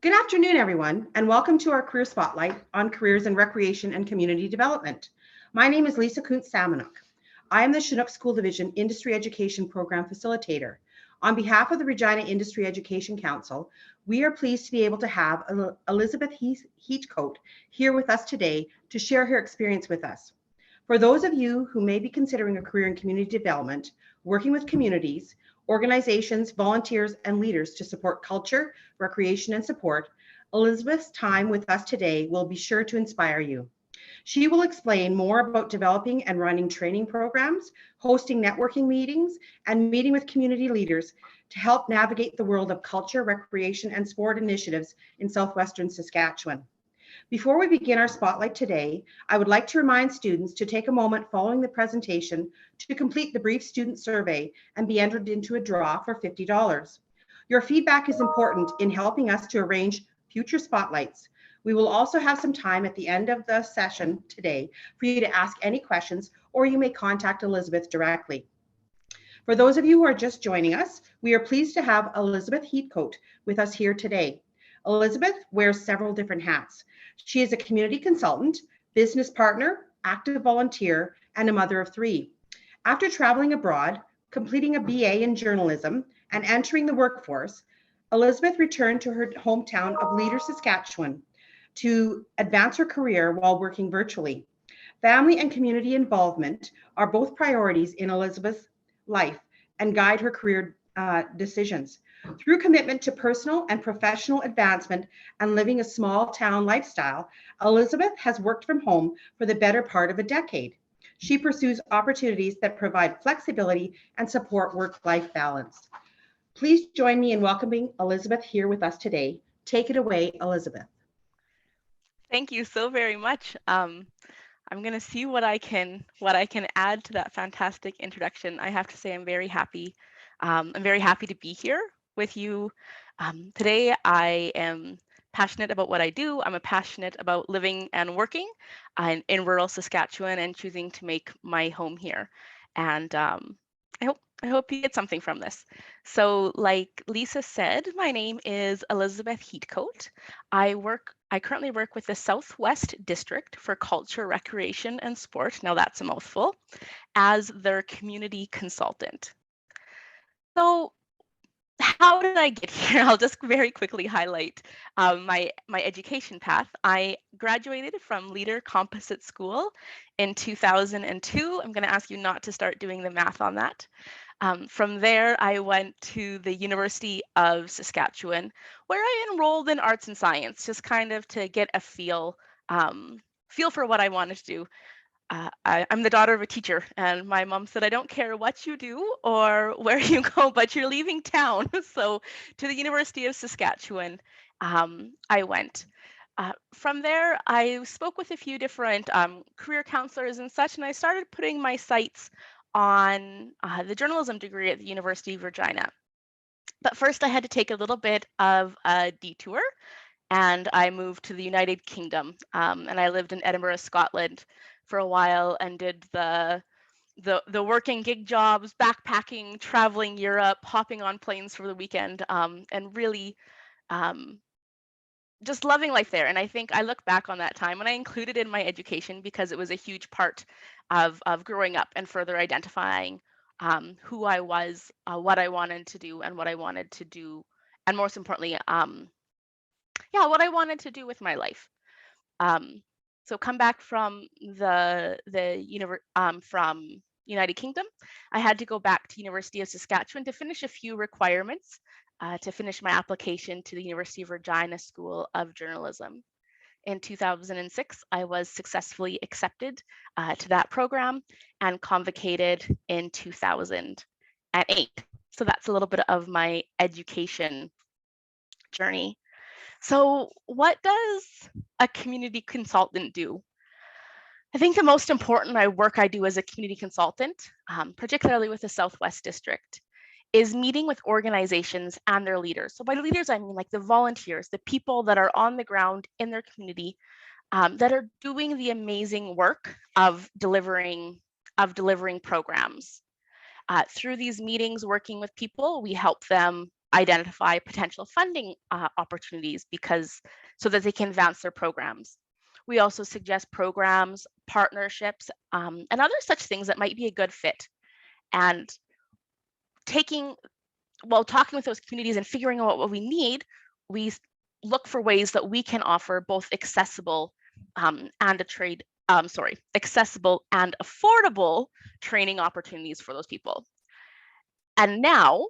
Good afternoon, everyone, and welcome to our Career Spotlight on Careers in Recreation and Community Development. My name is Lisa Kuntz-Samanuk. I am the Chinook School Division Industry Education Program Facilitator. On behalf of the Regina Industry Education Council, we are pleased to be able to have Elizabeth Heatcoat here with us today to share her experience with us. For those of you who may be considering a career in community development, working with communities, organizations, volunteers, and leaders to support culture, recreation, and support, Elizabeth's time with us today will be sure to inspire you. She will explain more about developing and running training programs, hosting networking meetings, and meeting with community leaders to help navigate the world of culture, recreation, and sport initiatives in southwestern Saskatchewan. Before we begin our spotlight today, I would like to remind students to take a moment following the presentation to complete the brief student survey and be entered into a draw for $50. Your feedback is important in helping us to arrange future spotlights. We will also have some time at the end of the session today for you to ask any questions, or you may contact Elizabeth directly. For those of you who are just joining us, we are pleased to have Elizabeth Heatcoat with us here today. Elizabeth wears several different hats. She is a community consultant, business partner, active volunteer, and a mother of three. After traveling abroad, completing a BA in journalism, and entering the workforce, Elizabeth returned to her hometown of Leader, Saskatchewan to advance her career while working virtually. Family and community involvement are both priorities in Elizabeth's life and guide her career decisions. Through commitment to personal and professional advancement and living a small town lifestyle, Elizabeth has worked from home for the better part of a decade. She pursues opportunities that provide flexibility and support work-life balance. Please join me in welcoming Elizabeth here with us today. Take it away, Elizabeth. Thank you so very much. I'm going to see what I can add to that fantastic introduction. I have to say I'm very happy. I'm very happy to be here with you today. I am passionate about what I do. I'm passionate about living and working in rural Saskatchewan and choosing to make my home here. And I hope you get something from this. So, like Lisa said, my name is Elizabeth Heatcoat. I currently work with the Southwest District for Culture, Recreation, and Sport. Now that's a mouthful, as their community consultant. So, how did I get here? I'll just very quickly highlight my education path. I graduated from Leader Composite School in 2002. I'm going to ask you not to start doing the math on that. From there, I went to the University of Saskatchewan, where I enrolled in arts and science, just kind of to get a feel for what I wanted to do. I'm the daughter of a teacher, and my mom said, I don't care what you do or where you go, but you're leaving town. So to the University of Saskatchewan, I went. From there, I spoke with a few different career counselors and such, and I started putting my sights on the journalism degree at the University of Regina. But first, I had to take a little bit of a detour, and I moved to the United Kingdom. And I lived in Edinburgh, Scotland for a while and did the working gig jobs, backpacking, traveling Europe, hopping on planes for the weekend, and really just loving life there. And I think I look back on that time and I include it in my education because it was a huge part of growing up and further identifying who I was, what I wanted to do, and what I wanted to do, and most importantly, what I wanted to do with my life. So come back from from United Kingdom, I had to go back to University of Saskatchewan to finish a few requirements to finish my application to the University of Regina School of Journalism. In 2006, I was successfully accepted to that program and convocated in 2008. So that's a little bit of my education journey. So what does a community consultant do? I think the most important work I do as a community consultant, particularly with the Southwest District, is meeting with organizations and their leaders. So by leaders, I mean like the volunteers, the people that are on the ground in their community that are doing the amazing work of delivering programs. Through these meetings, working with people, we help them identify potential funding opportunities so that they can advance their programs. We also suggest programs, partnerships, and other such things that might be a good fit. And talking with those communities and figuring out what we need, we look for ways that we can offer both accessible and accessible and affordable training opportunities for those people. And now,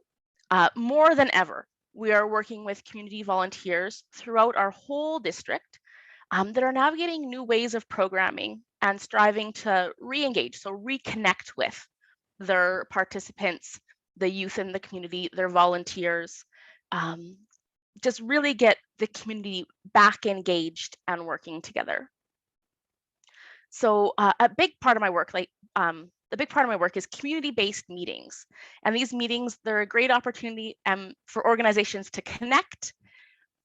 more than ever, we are working with community volunteers throughout our whole district that are navigating new ways of programming and striving to re-engage, so reconnect with their participants, the youth in the community, their volunteers, just really get the community back engaged and working together. So a big part of my work, is community-based meetings. And these meetings, they're a great opportunity for organizations to connect,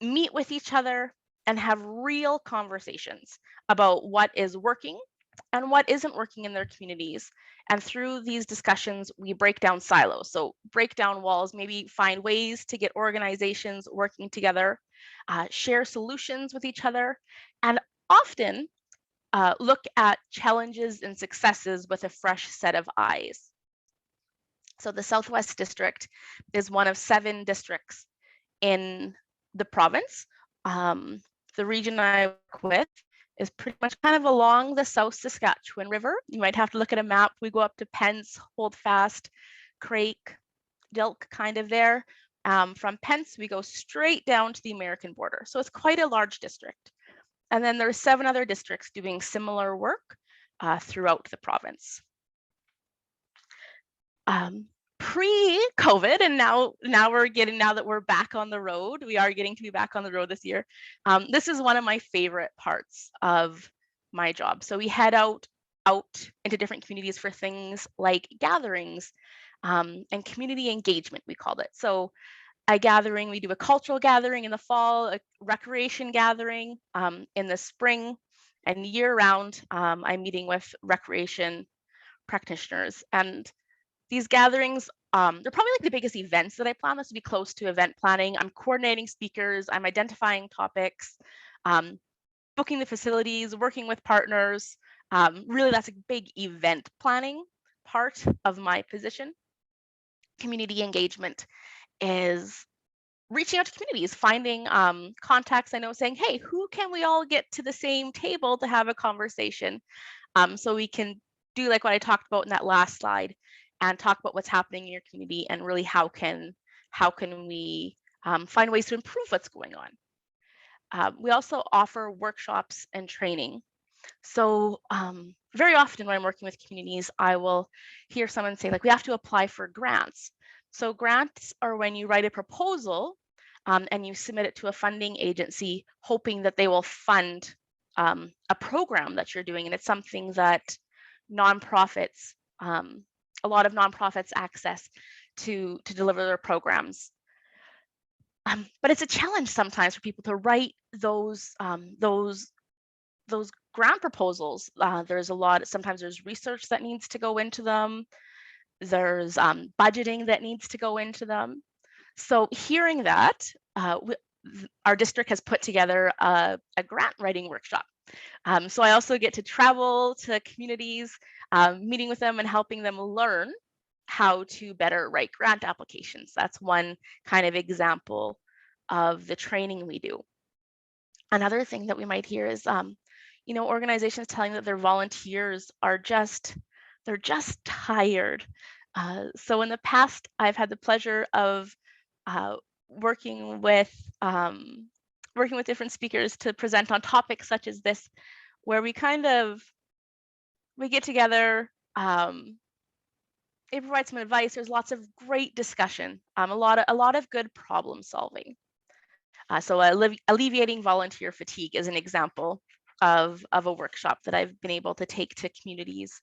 meet with each other, and have real conversations about what is working and what isn't working in their communities. And through these discussions, we break down silos. So break down walls, maybe find ways to get organizations working together, share solutions with each other, and often look at challenges and successes with a fresh set of eyes. So the Southwest District is one of 7 districts in the province. The region I work with is pretty much kind of along the South Saskatchewan River. You might have to look at a map. We go up to Pence, Holdfast, Crake, Dilk, kind of there. From Pence, we go straight down to the American border. So it's quite a large district. And then there's 7 other districts doing similar work throughout the province. Pre-COVID, and now that we're back on the road, we are getting to be back on the road this year. This is one of my favorite parts of my job. So we head out into different communities for things like gatherings and community engagement, we called it. So we do a cultural gathering in the fall, a recreation gathering in the spring, and year round, I'm meeting with recreation practitioners. And these gatherings, they're probably like the biggest events that I plan. This would be close to event planning. I'm coordinating speakers, I'm identifying topics, booking the facilities, working with partners. Really, that's a big event planning part of my position. Community engagement is reaching out to communities, finding contacts I know, saying, hey, who can we all get to the same table to have a conversation? So we can do like what I talked about in that last slide and talk about what's happening in your community and really how can we find ways to improve what's going on. We also offer workshops and training. So very often when I'm working with communities, I will hear someone say, like, we have to apply for grants. So grants are when you write a proposal and you submit it to a funding agency, hoping that they will fund a program that you're doing. And it's something that nonprofits, a lot of nonprofits access to deliver their programs. But it's a challenge sometimes for people to write those grant proposals. Sometimes there's research that needs to go into them. There's budgeting that needs to go into them. So hearing that, our district has put together a grant writing workshop. So I also get to travel to communities, meeting with them and helping them learn how to better write grant applications. That's one kind of example of the training we do. Another thing that we might hear is, organizations telling that their volunteers are they're just tired. So in the past, I've had the pleasure of working with different speakers to present on topics such as this, where we get together, they provide some advice. There's lots of great discussion, a lot of good problem solving. So alleviating volunteer fatigue is an example of a workshop that I've been able to take to communities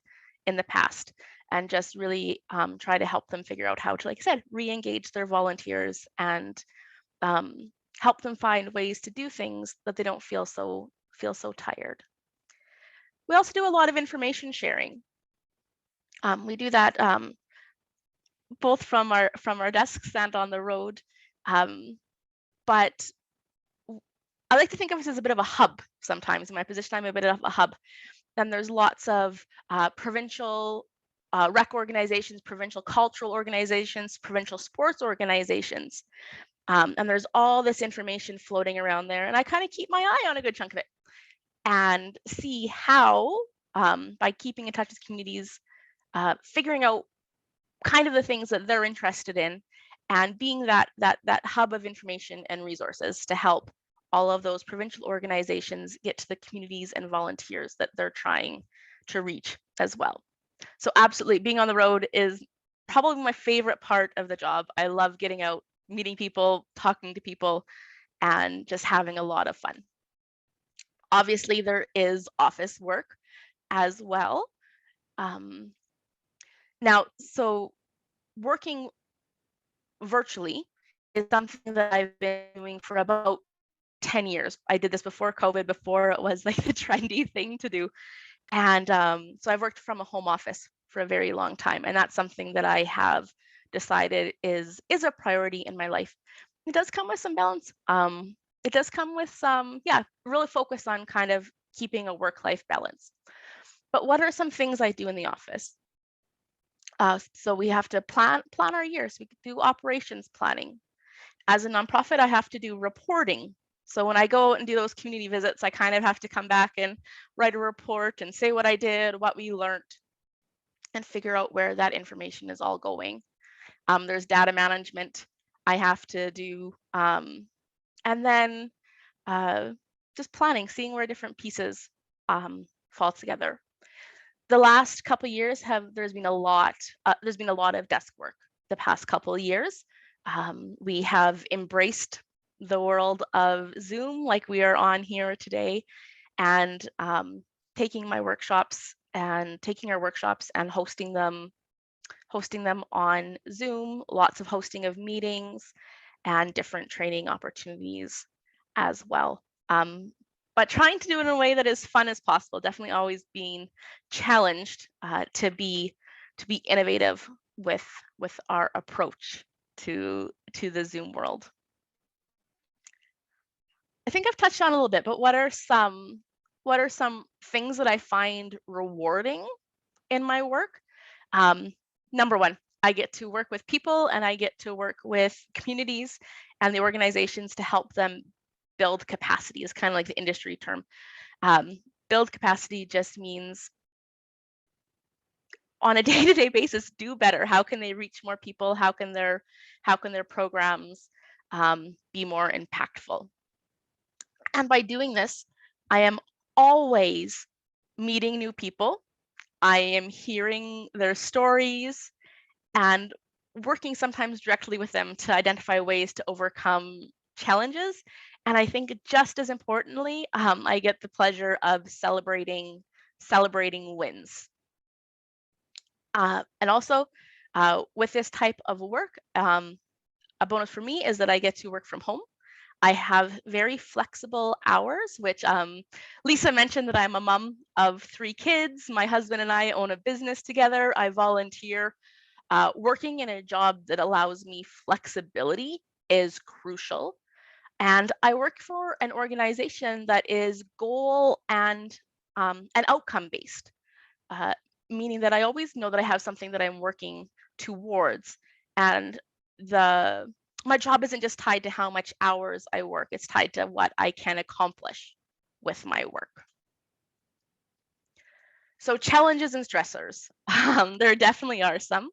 in the past, and just really try to help them figure out how to, like I said, re-engage their volunteers and help them find ways to do things that they don't feel so tired. We also do a lot of information sharing. We do that both from our desks and on the road. But I like to think of us as a bit of a hub sometimes. In my position, I'm a bit of a hub. And there's lots of provincial rec organizations, provincial cultural organizations, provincial sports organizations. And there's all this information floating around there. And I kind of keep my eye on a good chunk of it and see how, by keeping in touch with communities, figuring out kind of the things that they're interested in, and being that hub of information and resources to help all of those provincial organizations get to the communities and volunteers that they're trying to reach as well. So absolutely, being on the road is probably my favorite part of the job. I love getting out, meeting people, talking to people, and just having a lot of fun. Obviously, there is office work as well. Now, so working virtually is something that I've been doing for about 10 years. I did this before COVID, before it was like the trendy thing to do. And so I've worked from a home office for a very long time. And that's something that I have decided is a priority in my life. It does come with some balance. It does come with some, really focus on kind of keeping a work-life balance. But what are some things I do in the office? So we have to plan our years. We do operations planning. As a nonprofit, I have to do reporting. So when I go and do those community visits, I kind of have to come back and write a report and say what I did, what we learned, and figure out where that information is all going. There's data management I have to do, and then just planning, seeing where different pieces fall together. The last couple of years there's been a lot of desk work the past couple of years. We have embraced the world of Zoom like we are on here today, and taking our workshops and hosting them on Zoom, lots of hosting of meetings and different training opportunities as well. But trying to do it in a way that is fun as possible, definitely always being challenged to be innovative with our approach to the Zoom world. I think I've touched on a little bit, but what are some things that I find rewarding in my work? Number one, I get to work with people, and I get to work with communities and the organizations to help them build capacity, is kind of like the industry term. Build capacity just means on a day-to-day basis do better. How can they reach more people? How can their programs be more impactful? And by doing this, I am always meeting new people. I am hearing their stories and working sometimes directly with them to identify ways to overcome challenges. And I think just as importantly, I get the pleasure of celebrating wins. And also with this type of work, a bonus for me is that I get to work from home. I have very flexible hours, which Lisa mentioned that I'm a mom of 3 kids. My husband and I own a business together. I volunteer. Working in a job that allows me flexibility is crucial. And I work for an organization that is goal and outcome based, meaning that I always know that I have something that I'm working towards. And my job isn't just tied to how much hours I work, it's tied to what I can accomplish with my work. So challenges and stressors, there definitely are some.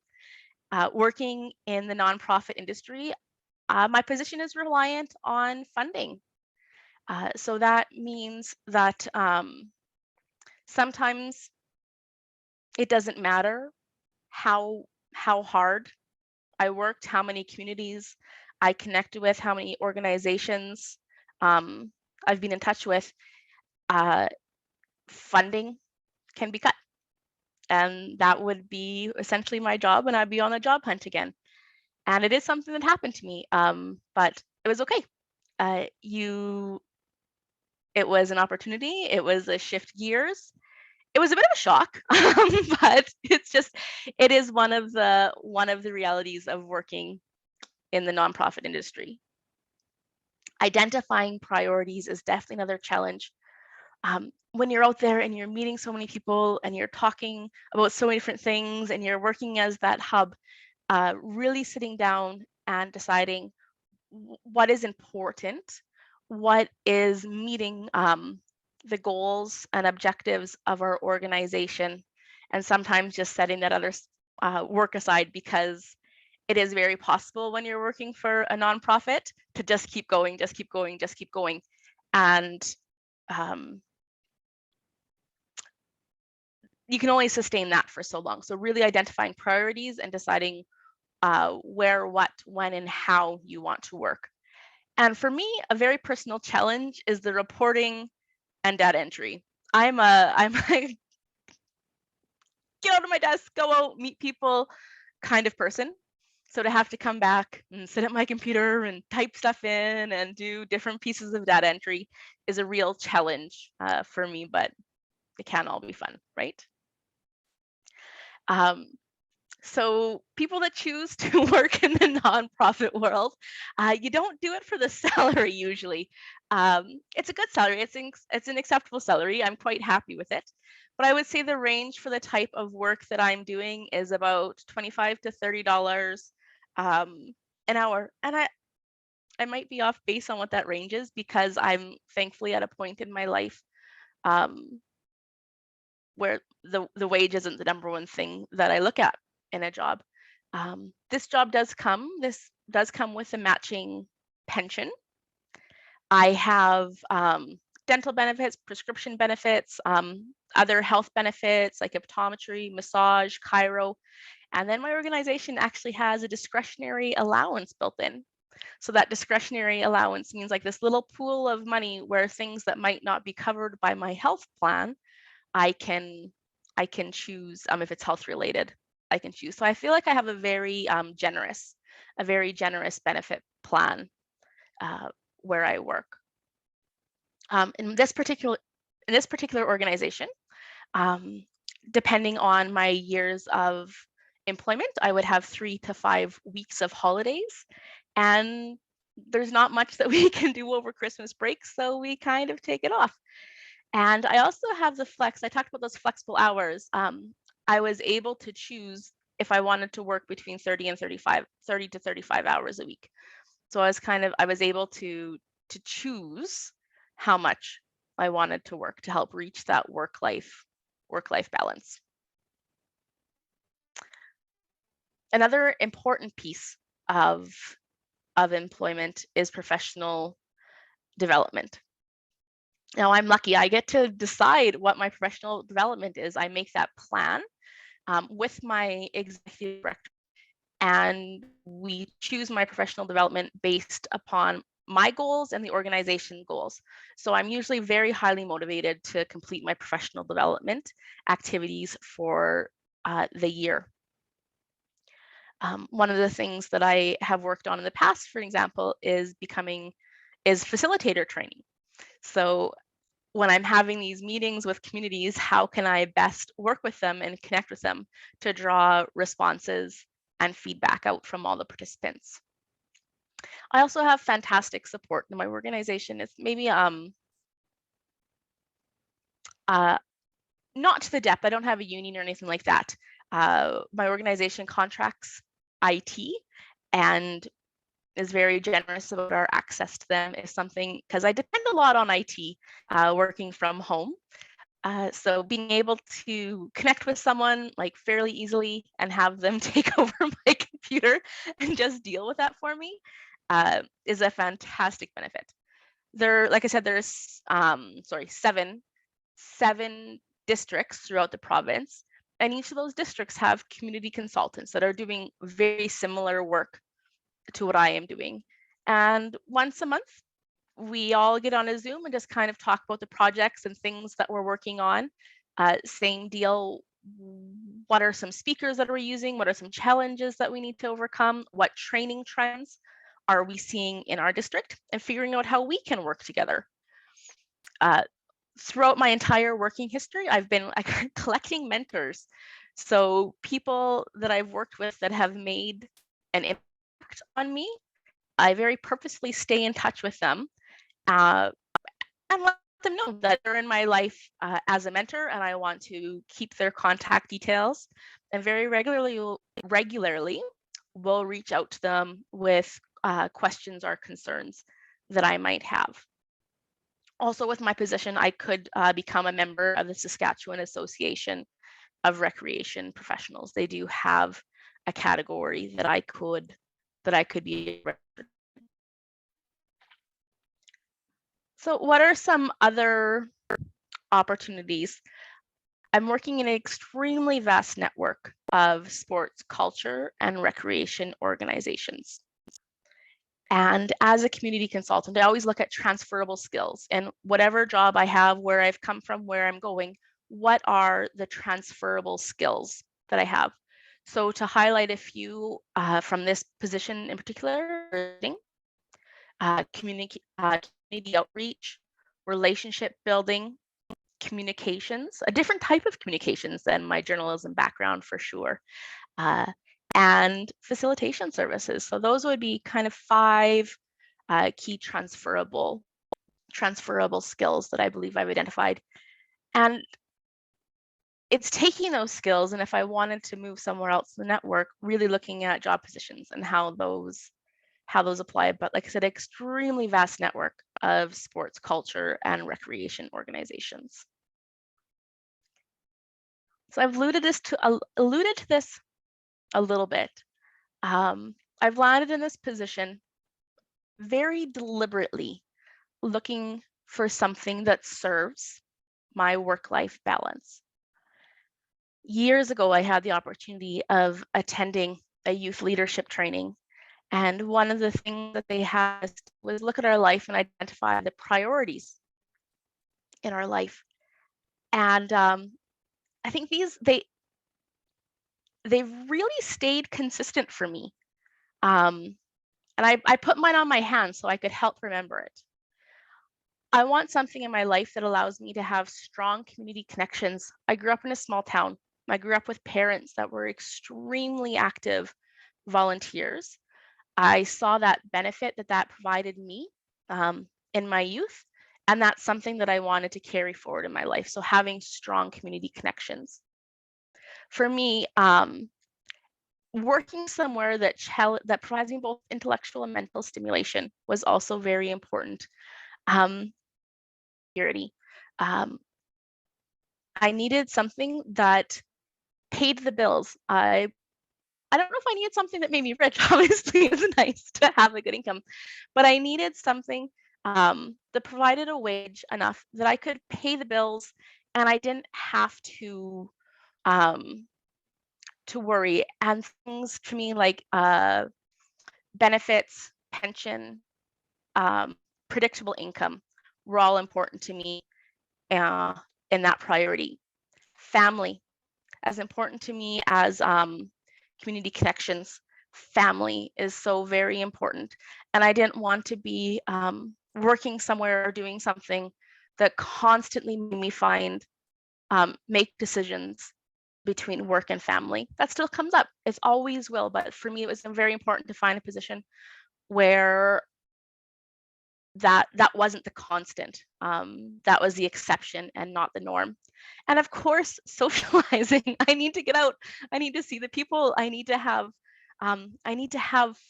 Working in the nonprofit industry, my position is reliant on funding. So that means that sometimes it doesn't matter how hard I worked, how many communities I connected with, how many organizations I've been in touch with, funding can be cut. And that would be essentially my job, and I'd be on a job hunt again. And it is something that happened to me, but it was okay. It was an opportunity. It was a shift gears. It was a bit of a shock, but it is one of the realities of working in the nonprofit industry. Identifying priorities is definitely another challenge. When you're out there and you're meeting so many people and you're talking about so many different things and you're working as that hub, really sitting down and deciding what is important, what is meeting the goals and objectives of our organization, and sometimes just setting that other work aside, because it is very possible when you're working for a nonprofit to just keep going, just keep going, just keep going. And you can only sustain that for so long. So really identifying priorities and deciding where, what, when, and how you want to work. And for me, a very personal challenge is the reporting and data entry. I'm a get out of my desk, go out, meet people kind of person. So to have to come back and sit at my computer and type stuff in and do different pieces of data entry is a real challenge for me, but it can all be fun, right? So people that choose to work in the nonprofit world, you don't do it for the salary usually. It's a good salary. It's an acceptable salary. I'm quite happy with it. But I would say the range for the type of work that I'm doing is about $25 to $30 an hour. And I might be off base on what that range is, because I'm thankfully at a point in my life where the wage isn't the number one thing that I look at in a job. This does come with a matching pension. I have dental benefits, prescription benefits, other health benefits like optometry, massage, chiro. And then my organization actually has a discretionary allowance built in. So that discretionary allowance means like this little pool of money where things that might not be covered by my health plan, I can choose, if it's health related, I can choose. So I feel like I have a very generous benefit plan where I work. In this particular organization, depending on my years of employment, I would have 3 to 5 weeks of holidays, and there's not much that we can do over Christmas break, so we kind of take it off. And I also have the flex. I talked about those flexible hours. I was able to choose if I wanted to work between 30 to 35 hours a week. So I was able to choose how much I wanted to work to help reach that work-life balance. Another important piece of employment is professional development. Now, I'm lucky. I get to decide what my professional development is. I make that plan with my executive director, and we choose my professional development based upon my goals and the organization goals. So I'm usually very highly motivated to complete my professional development activities for the year. One of the things that I have worked on in the past, for example, is facilitator training. So when I'm having these meetings with communities, how can I best work with them and connect with them to draw responses and feedback out from all the participants? I also have fantastic support in my organization. It's maybe not to the depth. I don't have a union or anything like that. My organization contracts IT and is very generous about our access to them. Is something, because I depend a lot on IT working from home. So being able to connect with someone like fairly easily and have them take over my computer and just deal with that for me is a fantastic benefit. Like I said, there's 7 districts throughout the province, and each of those districts have community consultants that are doing very similar work to what I am doing. And once a month, we all get on a Zoom and just kind of talk about the projects and things that we're working on. Same deal. What are some speakers that we're using? What are some challenges that we need to overcome? What training trends are we seeing in our district? And figuring out how we can work together. Throughout my entire working history, I've been collecting mentors. So people that I've worked with that have made an impact impact on me, I very purposefully stay in touch with them and let them know that they're in my life as a mentor, and I want to keep their contact details. And very regularly will reach out to them with questions or concerns that I might have. Also, with my position, I could become a member of the Saskatchewan Association of Recreation Professionals. They do have a category that I could be. So what are some other opportunities? I'm working in an extremely vast network of sports, culture, and recreation organizations. And as a community consultant, I always look at transferable skills, and whatever job I have, where I've come from, where I'm going, what are the transferable skills that I have? So to highlight a few from this position in particular, community outreach, relationship building, communications, a different type of communications than my journalism background for sure, and facilitation services. So those would be kind of 5 key transferable skills that I believe I've identified. And it's taking those skills, and if I wanted to move somewhere else in the network, really looking at job positions and how those apply. But like I said, extremely vast network of sports, culture, and recreation organizations. So I've alluded to this a little bit. I've landed in this position very deliberately, looking for something that serves my work-life balance. Years ago, I had the opportunity of attending a youth leadership training, and one of the things that they had was look at our life and identify the priorities in our life. And I think they've really stayed consistent for me. And I put mine on my hand so I could help remember it. I want something in my life that allows me to have strong community connections. I grew up in a small town. I grew up with parents that were extremely active volunteers. I saw that benefit that provided me in my youth, and that's something that I wanted to carry forward in my life. So having strong community connections. For me, working somewhere that provides me both intellectual and mental stimulation was also very important. Security. I needed something that paid the bills. I don't know if I needed something that made me rich. Obviously, it's nice to have a good income, but I needed something that provided a wage enough that I could pay the bills, and I didn't have to worry. And things to me like benefits, pension, predictable income were all important to me in that priority. Family, as important to me as community connections. Family is so very important. And I didn't want to be working somewhere or doing something that constantly made me make decisions between work and family. That still comes up. It always will. But for me, it was very important to find a position where that wasn't the constant. That was the exception and not the norm. And of course, socializing. I need to get out. I need to see the people. I need to have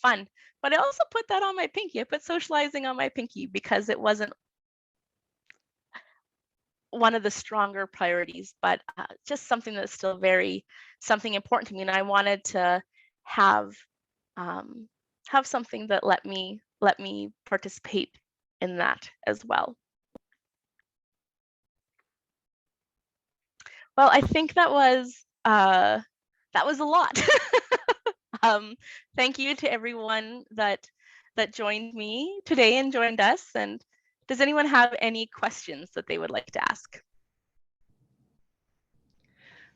fun. But I also put that on my pinky. I put socializing on my pinky because it wasn't one of the stronger priorities, but just something that's still something important to me. And I wanted to have something that let me participate in that as well. Well, I think that was a lot. Thank you to everyone that joined me today and joined us. And does anyone have any questions that they would like to ask?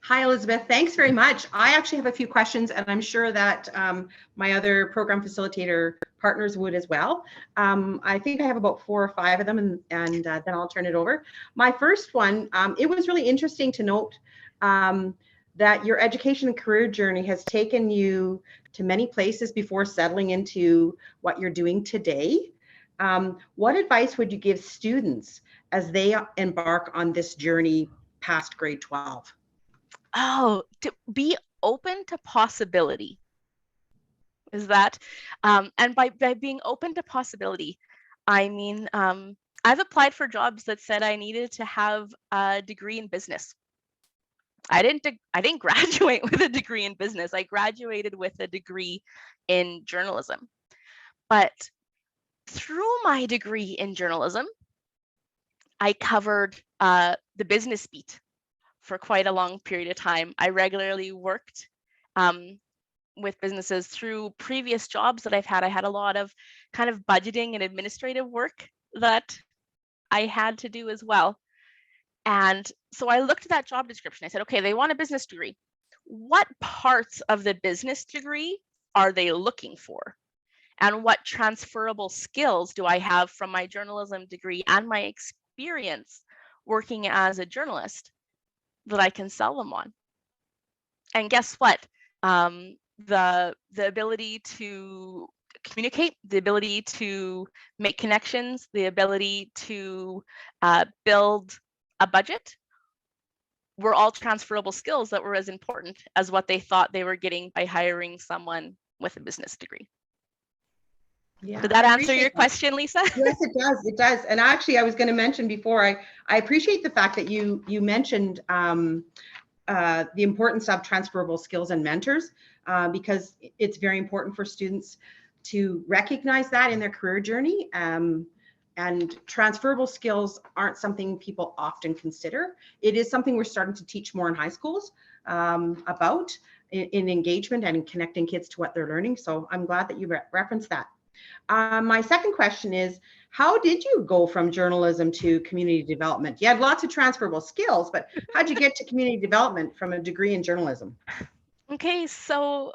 Hi, Elizabeth. Thanks very much. I actually have a few questions, and I'm sure that my other program facilitator partners would as well. I think I have about 4 or 5 of them, and then I'll turn it over. My first one, it was really interesting to note that your education and career journey has taken you to many places before settling into what you're doing today. What advice would you give students as they embark on this journey past grade 12? Oh, to be open to possibility is that. And by being open to possibility, I mean, I've applied for jobs that said I needed to have a degree in business. I didn't graduate with a degree in business. I graduated with a degree in journalism. But through my degree in journalism, I covered the business beat for quite a long period of time. I regularly worked with businesses through previous jobs that I've had. I had a lot of kind of budgeting and administrative work that I had to do as well. And so I looked at that job description. I said, okay, they want a business degree. What parts of the business degree are they looking for? And what transferable skills do I have from my journalism degree and my experience working as a journalist that I can sell them on? And guess what? The ability to communicate, the ability to make connections, the ability to build a budget were all transferable skills that were as important as what they thought they were getting by hiring someone with a business degree. Yeah, Did that answer your question, Lisa? Yes, it does. It does. And actually, I was going to mention before, I appreciate the fact that you mentioned the importance of transferable skills and mentors, because it's very important for students to recognize that in their career journey. And transferable skills aren't something people often consider. It is something we're starting to teach more in high schools about in engagement and in connecting kids to what they're learning. So I'm glad that you referenced that. My second question is, how did you go from journalism to community development? You had lots of transferable skills, but how'd you get to community development from a degree in journalism? Okay, so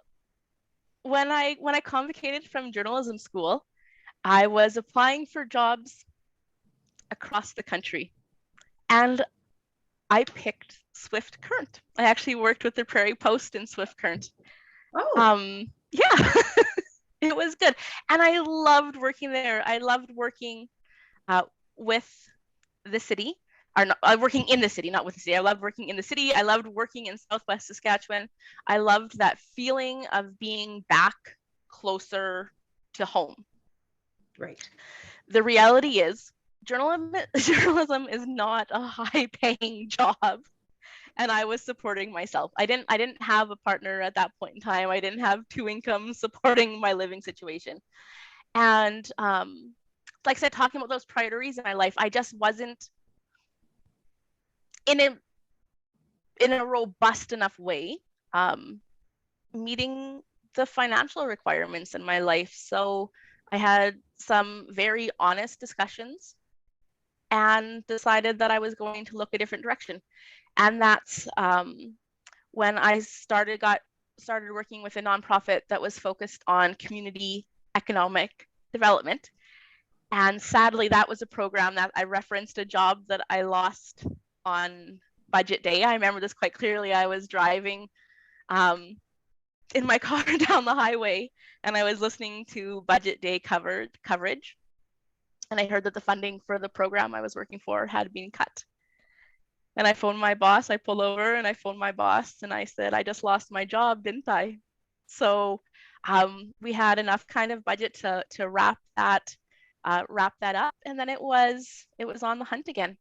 when I convocated from journalism school, I was applying for jobs across the country, and I picked Swift Current. I actually worked with the Prairie Post in Swift Current. Oh, yeah. It was good. And I loved working there. I loved working with the city, or not, working in the city, not with the city. I loved working in the city. I loved working in Southwest Saskatchewan. I loved that feeling of being back closer to home. right. The reality is, journalism is not a high-paying job. And I was supporting myself. I didn't have a partner at that point in time. I didn't have two incomes supporting my living situation. And like I said, talking about those priorities in my life, I just wasn't in a robust enough way meeting the financial requirements in my life. So I had some very honest discussions and decided that I was going to look a different direction. And that's when I started working with a nonprofit that was focused on community economic development. And sadly, that was a program that I referenced a job that I lost on budget day. I remember this quite clearly. I was driving in my car down the highway, and I was listening to budget day coverage. And I heard that the funding for the program I was working for had been cut. And I phoned my boss. I pulled over and I phoned my boss and I said, I just lost my job, didn't I? So we had enough kind of budget to wrap that up, and then it was on the hunt again.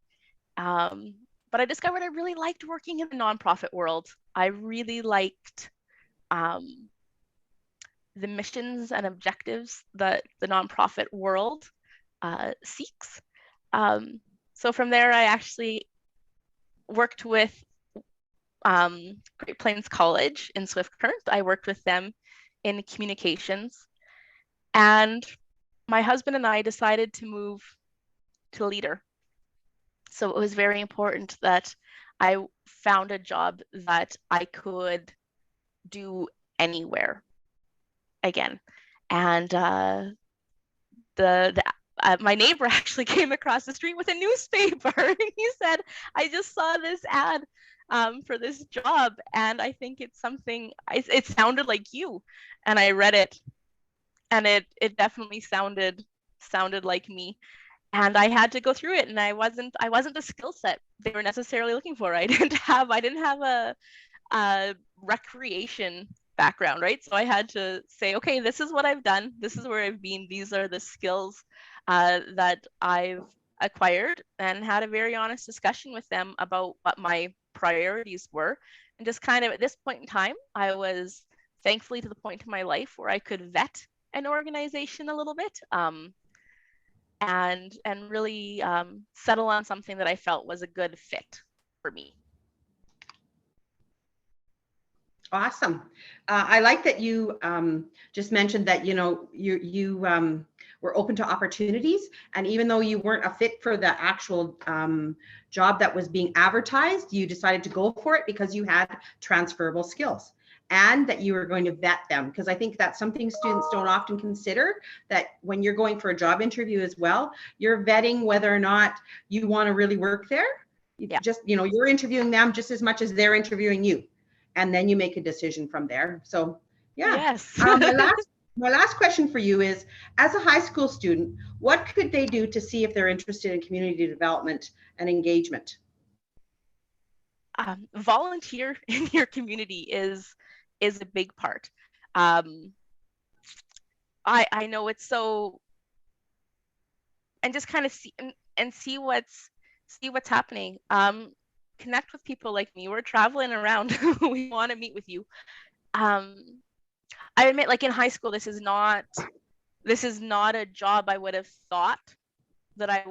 But I discovered I really liked working in the nonprofit world. I really liked the missions and objectives that the nonprofit world seeks. So from there, I actually worked with Great Plains College in Swift Current. I worked with them in communications. And my husband and I decided to move to Leader. So it was very important that I found a job that I could do anywhere again. And my neighbor actually came across the street with a newspaper and he said, I just saw this ad for this job. And I think it's something, it sounded like you. And I read it, and it definitely sounded like me. And I had to go through it, and I wasn't the skill set they were necessarily looking for. I didn't have a recreation background, right? So I had to say, okay, this is what I've done. This is where I've been. These are the skills that I've acquired, and had a very honest discussion with them about what my priorities were. And just kind of at this point in time, I was thankfully to the point in my life where I could vet an organization a little bit, and really settle on something that I felt was a good fit for me. Awesome. I like that you just mentioned that, you were open to opportunities. And even though you weren't a fit for the actual job that was being advertised, you decided to go for it because you had transferable skills, and that you were going to vet them. Because I think that's something students don't often consider, that when you're going for a job interview as well, you're vetting whether or not you want to really work there. Yeah. Just, you're interviewing them just as much as they're interviewing you. And then you make a decision from there. So, yeah. Yes. My last question for you is, as a high school student, what could they do to see if they're interested in community development and engagement? Volunteer in your community is a big part. I know it's so, and just kind of see and see what's happening. Connect with people like me. We're traveling around. We want to meet with you. I admit, like in high school, this is not a job I would have thought that I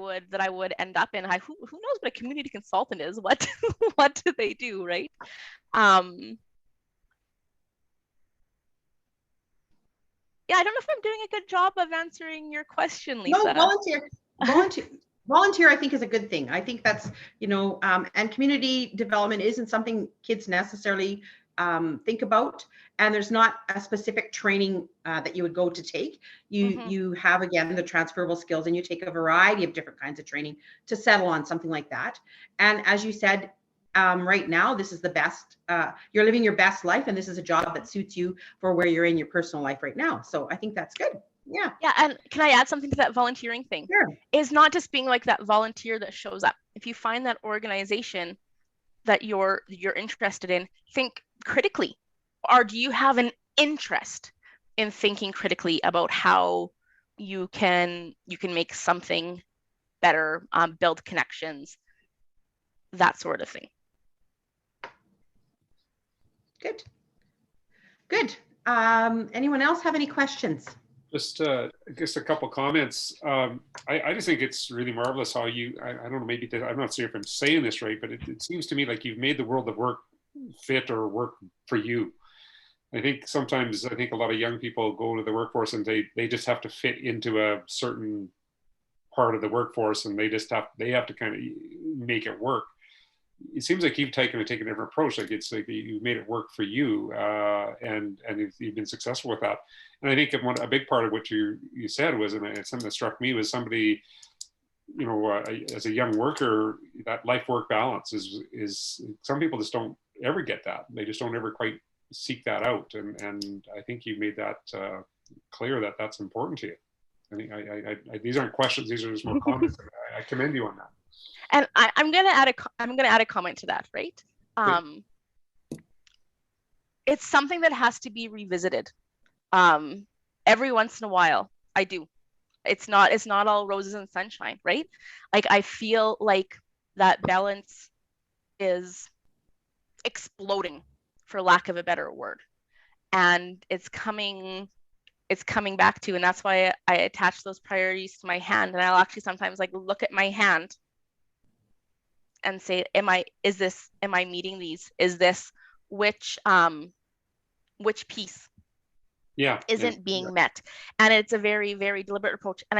would end up in. Who knows what a community consultant is? What what do they do, right? Yeah, I don't know if I'm doing a good job of answering your question, Lisa. No, volunteer I think is a good thing. I think that's, and community development isn't something kids necessarily think about, and there's not a specific training that you would go to take. You have, again, the transferable skills, and you take a variety of different kinds of training to settle on something like that. And as you said, right now, this is the best, you're living your best life, and this is a job that suits you for where you're in your personal life right now. So I think that's good. Yeah. Yeah. And can I add something to that volunteering thing? Sure. Is not just being like that volunteer that shows up. If you find that organization that you're interested in, think critically. Or do you have an interest in thinking critically about how you can make something better, build connections, that sort of thing? Good. Anyone else have any questions? Just a couple comments. I just think it's really marvelous how you, I don't know, maybe I'm not sure if I'm saying this right, but it seems to me like you've made the world of work fit or work for you. I think sometimes a lot of young people go to the workforce and they just have to fit into a certain part of the workforce, and they have to kind of make it work. It seems like you've taken a different approach. Like it's like you've made it work for you, and you've been successful with that. And I think a big part of what you said was, and it's something that struck me, was somebody, as a young worker, that life-work balance is some people just don't ever get that. They just don't ever quite seek that out. And I think you made that clear that that's important to you. I think these aren't questions; these are just more comments. I commend you on that. And I'm gonna add a comment to that, right? It's something that has to be revisited every once in a while. I do. It's not all roses and sunshine, right? Like I feel like that balance is exploding, for lack of a better word, and it's coming back to, and that's why I attach those priorities to my hand. And I'll actually sometimes look at my hand and say, am I meeting these? Is this which piece isn't being met? And it's a very, very deliberate approach. And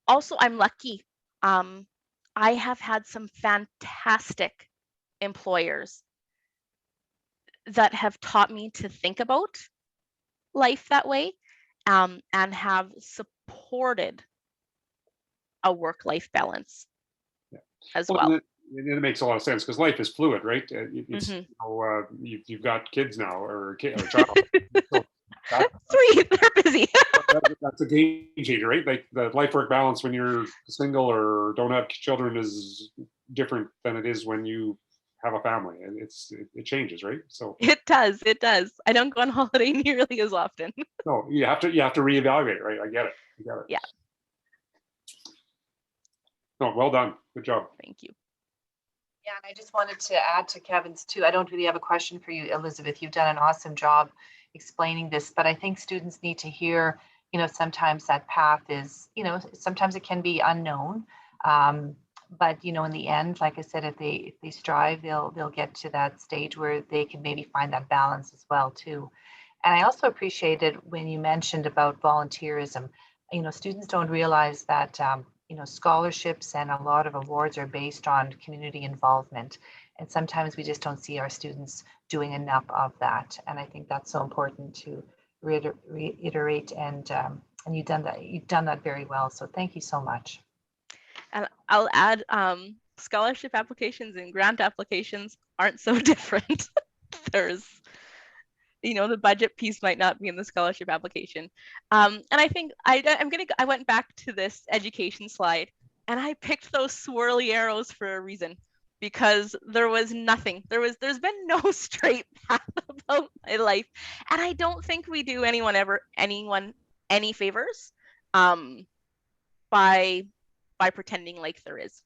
I'm lucky. I have had some fantastic employers that have taught me to think about life that way, and have supported a work-life balance as well. it makes a lot of sense because life is fluid, right? It's Mhm. you know, you've got kids now or a child. So that, Sweet, they're busy. that's a game changer, right? Like the life work balance when you're single or don't have children is different than it is when you have a family, and it changes, right? So It does. It does. I don't go on holiday nearly as often. no, you have to reevaluate, right? I get it. I get it. Yeah. No, well done. Good job. Thank you. Yeah, and I just wanted to add to Kevin's too. I don't really have a question for you, Elizabeth. You've done an awesome job explaining this, but I think students need to hear, sometimes that path is, sometimes it can be unknown. But in the end, like I said, if they strive, they'll get to that stage where they can maybe find that balance as well too. And I also appreciated when you mentioned about volunteerism. Students don't realize that scholarships and a lot of awards are based on community involvement. And sometimes we just don't see our students doing enough of that. And I think that's so important to reiterate. And you've done that very well. So thank you so much. And I'll add, scholarship applications and grant applications aren't so different. There's, the budget piece might not be in the scholarship application. And I think I went back to this education slide and I picked those swirly arrows for a reason, because there was nothing. There's been no straight path about my life. And I don't think we do anyone any favors by pretending like there is.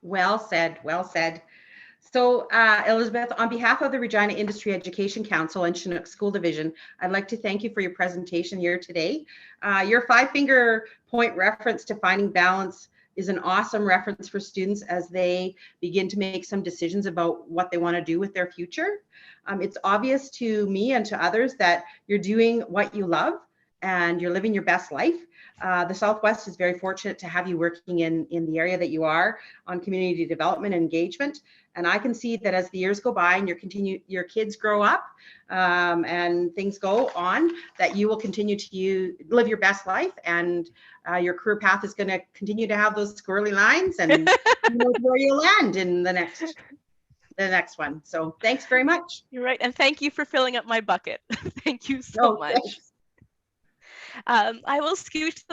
Well said, well said. So Elizabeth, on behalf of the Regina Industry Education Council and Chinook School Division, I'd like to thank you for your presentation here today. Your 5-finger point reference to finding balance is an awesome reference for students as they begin to make some decisions about what they want to do with their future. It's obvious to me and to others that you're doing what you love and you're living your best life. The Southwest is very fortunate to have you working in the area that you are on community development and engagement. And I can see that as the years go by and your kids grow up and things go on, that you will continue to live your best life, and your career path is going to continue to have those squirrely lines, and who knows where you'll land in the next one. So thanks very much. You're right. And thank you for filling up my bucket. Thank you so much. Thanks. I will scooch